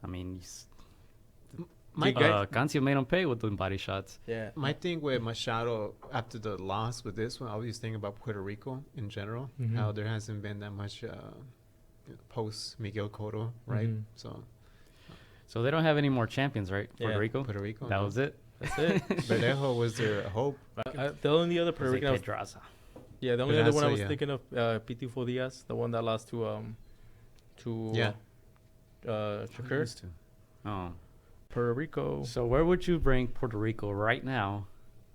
I mean, Cancio made him pay with the body shots. Yeah. My thing with Machado after the loss with this one, I was thinking about Puerto Rico in general, how there hasn't been that much post Miguel Cotto, right? So they don't have any more champions, right? Puerto Rico. That was it. That's it. Verdejo was their hope. The only other Puerto Rican. Yeah, the only other one I was thinking of, Pitufo Diaz, the one that lost to Shakur. Oh. Puerto Rico. So where would you rank Puerto Rico right now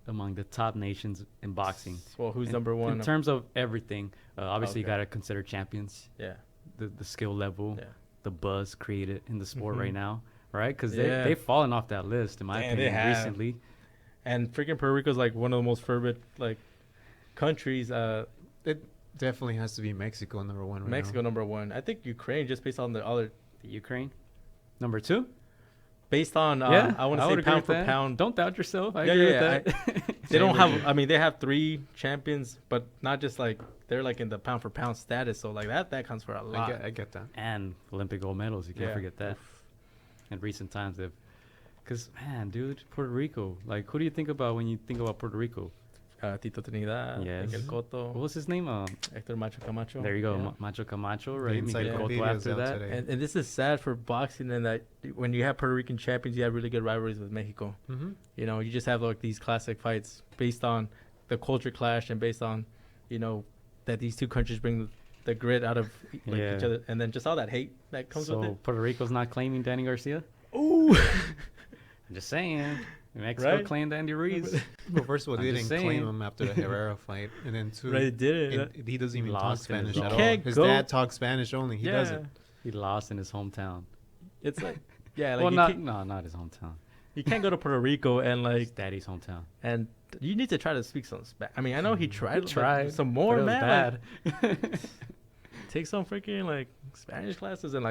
among the top nations in boxing? Well, who's number one? In terms of everything, obviously you got to consider champions. Yeah. The skill level, the buzz created in the sport right now, right? Because they've fallen off that list, in my opinion, recently. And freaking Puerto Rico is like one of the most fervent countries. It definitely has to be Mexico number one. Mexico number one. I think Ukraine, just based on the other. The Ukraine, number two. Based on, I want to say pound for pound. Don't doubt yourself. I agree with that. They don't have. I mean, they have 3 champions, but not just they're in the pound for pound status. So that counts for a lot. I get that. And Olympic gold medals. You can't forget that. In recent times, because man, dude, Puerto Rico. Who do you think about when you think about Puerto Rico? Tito Trinidad, Miguel Cotto. What was his name? Hector Macho Camacho. There you go, Macho Camacho, right? Miguel Cotto after that. And this is sad for boxing, in that when you have Puerto Rican champions, you have really good rivalries with Mexico. You know, you just have these classic fights based on the culture clash and based on, that these two countries bring the grit out of each other, and then just all that hate that comes with it. So Puerto Rico's not claiming Danny Garcia? Ooh. I'm just saying. Mexico claimed Andy Ruiz. Well, first of all, they didn't claim him after the Herrera fight, and then two, they did. He doesn't even talk Spanish at all. His dad talks Spanish only. He doesn't. He lost in his hometown. It's not his hometown. You can't go to Puerto Rico and his daddy's hometown. And you need to try to speak some Spanish. I mean, I know he tried some more, man. Bad. Take some freaking Spanish classes and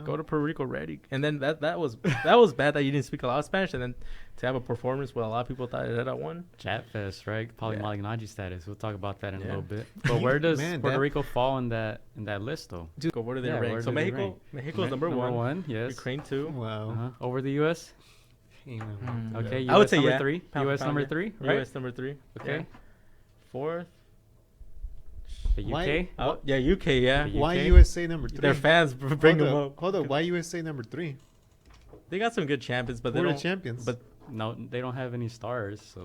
go to Puerto Rico ready. And then that was bad that you didn't speak a lot of Spanish, and then to have a performance where a lot of people thought it had won. Chat Fest, right? Polymagnagi status. We'll talk about that in a little bit. But where does Puerto Rico fall in that list though? Dude, where do they rank? So Mexico's number one. Yes. Ukraine 2. Wow. Over the US? Okay, US I would say number 3. US number 3, right? US number 3. Okay. Yeah. 4th. The UK? UK, yeah. Why USA number 3? Their fans bring them up. Hold up. Why USA number 3? They got some good champions, but they're champions. But no, they don't have any stars.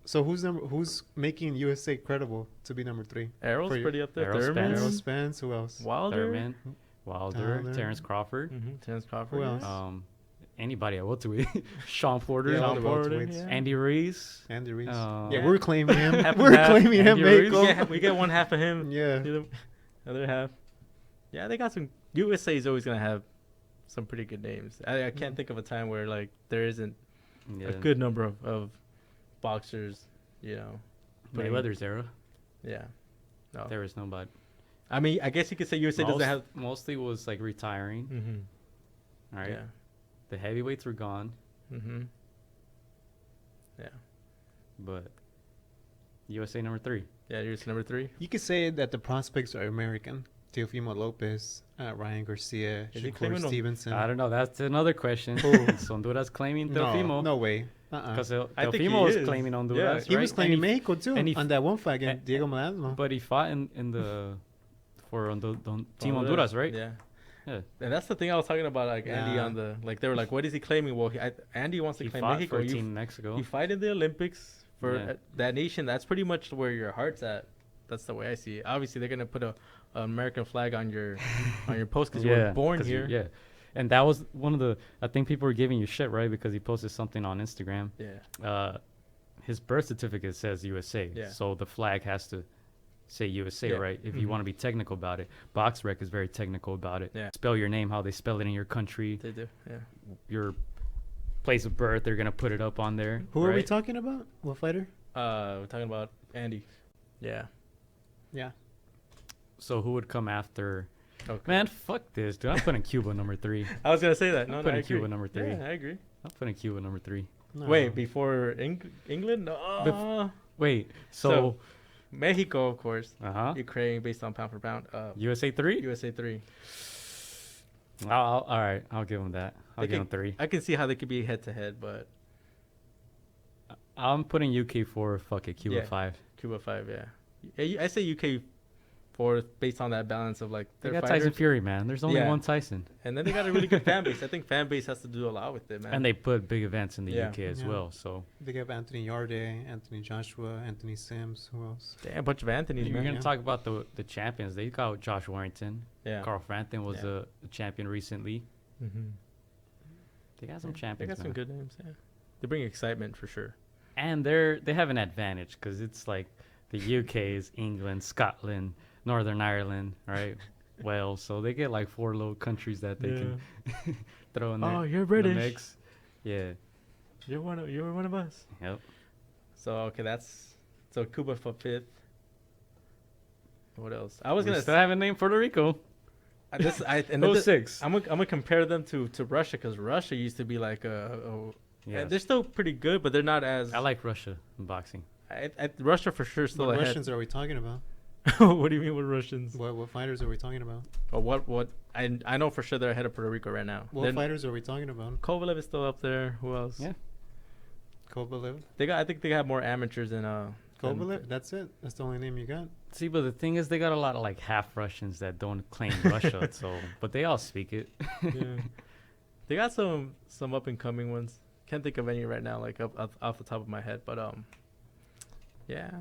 So who's making USA credible to be number 3? Errol's pretty up there. Errol Spence. Who else? Wilder. Terrence Crawford. Terrence Crawford. Who else? Anybody at welterweight. Sean Porter. Andy Ruiz. We're claiming him. We're claiming him, Mexico. We get one half of him. Yeah. The other half. Yeah, they got some. USA is always going to have some pretty good names. I can't think of a time where there isn't a good number of boxers, Mayweather's era. Yeah. No. There is nobody. I mean, I guess you could say USA doesn't have. Mostly was retiring. All right. Yeah. The heavyweights were gone. Yeah. But USA number 3. Yeah, USA number 3. You could say that the prospects are American. Teofimo Lopez, Ryan Garcia, Shakur Stevenson. I don't know. That's another question. Is Honduras claiming Teofimo? No way. Because Teofimo was claiming Honduras. Yeah. He was claiming Mexico too on that one fight against Diego Maradona. But he fought in the Team Honduras, right? Yeah. And that's the thing I was talking about, Andy on the they were what is he claiming? Well, Andy wants to claim Mexico. For Team Mexico. You fight in the Olympics for that nation. That's pretty much where your heart's at. That's the way I see it. Obviously, they're gonna put an American flag on your post because you were born here. And that was one of the. I think people were giving you shit, right? Because he posted something on Instagram. Yeah. His birth certificate says USA. Yeah. So the flag has to say USA, right? If you want to be technical about it. BoxRec is very technical about it. Yeah. Spell your name how they spell it in your country. They do, yeah. Your place of birth, they're going to put it up on there. Who are we talking about? What fighter? We're talking about Andy. Yeah. Yeah. So who would come after? Okay. Man, fuck this, dude. I'm putting Cuba number 3. I was going to say that. I'm putting Cuba number 3. Yeah, I agree. I'm putting Cuba number 3. No. Wait, before England? Wait, so Mexico, of course. Ukraine based on pound for pound. USA 3. USA 3. All right, I'll give them that. I'll give them 3. I can see how they could be head to head, but I'm putting UK 4. Fuck it, Cuba 5. Cuba 5, yeah. I say UK 4 based on that balance of like they got Tyson Fury, man. There's only one Tyson, and then they got a really good fan base. I think fan base has to do a lot with it, man. And they put big events in the UK as well. So they have Anthony Yarde, Anthony Joshua, Anthony Sims. Who else? Damn, a bunch of Anthony's. You're gonna talk about the champions. They got Josh Warrington. Yeah. Carl Frampton was a champion recently. Mm-hmm. They got some champions. They got some good names. Yeah, they bring excitement for sure. And they have an advantage because it's like the UK is England, Scotland, Northern Ireland, right? Wales. So they get like 4 little countries that they can throw in there. Oh, you're British. The mix. Yeah. You're one of us. Yep. So okay, so Cuba for 5th. What else? I was gonna still haven't named Puerto Rico. 06. I'm gonna compare them to Russia because Russia used to be like they're still pretty good, but they're not as. I like Russia in boxing. Russia for sure still ahead. What Russians are we talking about? What do you mean with Russians? What fighters are we talking about? Oh, what? I know for sure they're ahead of Puerto Rico right now. What fighters are we talking about? Kovalev is still up there. Who else? Yeah. Kovalev? I think they got more amateurs than Kovalev? That's it? That's the only name you got? See, but the thing is they got a lot of like half Russians that don't claim Russia, but they all speak it. Yeah. They got some up and coming ones. Can't think of any right now, like off the top of my head, but yeah.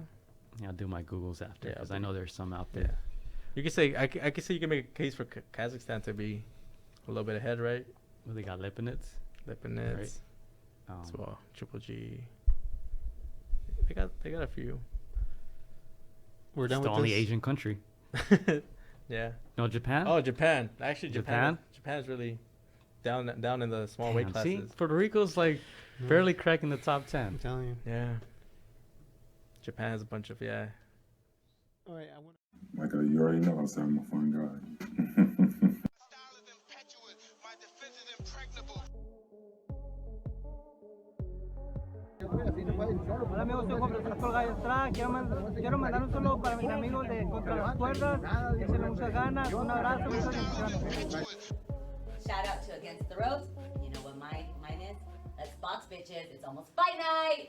Yeah, I'll do my Googles after because I know there's some out there. Yeah. You can say I can say you can make a case for Kazakhstan to be a little bit ahead, right? Well, they got Lipinets. Right. As well, Triple G. They got a few. We're done it's with the only this? Asian country. Yeah. No, Japan. Oh, Japan. Actually, Japan's really down in the small weight classes. See, Puerto Rico's like barely cracking the top 10. I'm telling you. Yeah. Japan has a bunch of All right, Michael, you already know I'm a fun guy. Hola amigos, soy Juan Francisco Gallo Estrada. Quiero mandar un saludo para mis amigos de Contra las Cuerdas. Échenle muchas ganas. Un abrazo, muchas bendiciones. Shout out to Against the Ropes. You know what mine is? Let's box, bitches. It's almost fight night.